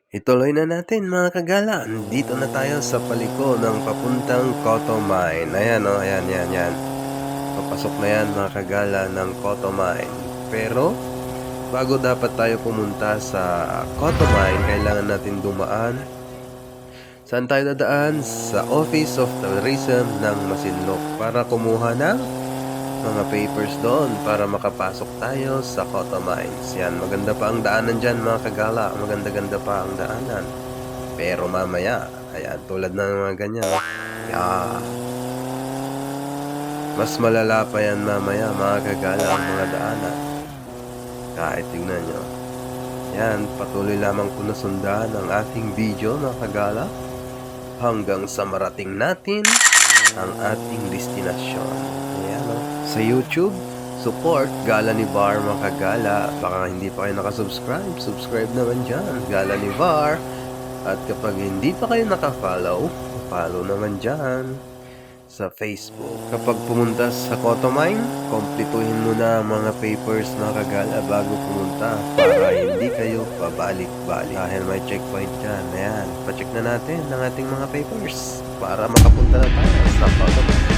Ituloy na natin mga kagala. Dito na tayo sa paliko ng papuntang Koto Mine. Ayan o, ayan, yan, yan. Papasok na yan mga kagala ng Koto Mine. Pero, bago dapat tayo pumunta sa Koto Mine, kailangan natin dumaan. Saan tayo dadaan? Sa Office of Tourism ng Masinloc para kumuha ng mga papers doon para makapasok tayo sa Koto Mines. Yan, maganda pa ang daanan dyan mga kagala. Maganda-ganda pa ang daanan. Pero mamaya, ayan, tulad ng mga ganyan. Yeah. Mas malala pa yan mamaya mga kagala ang mga daanan. Kahit tignan nyo. Yan, patuloy lamang po na sundan ang ating video mga kagala hanggang sa marating natin ang ating destinasyon. Ayan o. Sa YouTube, support Gala ni Var mga kagala. Baka hindi pa kayo nakasubscribe, subscribe naman dyan, Gala ni Var. At kapag hindi pa kayo nakafollow, follow naman dyan sa Facebook. Kapag pumunta sa Koto Mine, kompletuhin mo na ang mga papers mga kagala bago pumunta para hindi kayo pabalik-balik. Dahil may checkpoint dyan. Ayan, pacheck na natin ang ating mga papers para makapunta na tayo sa Koto Mine.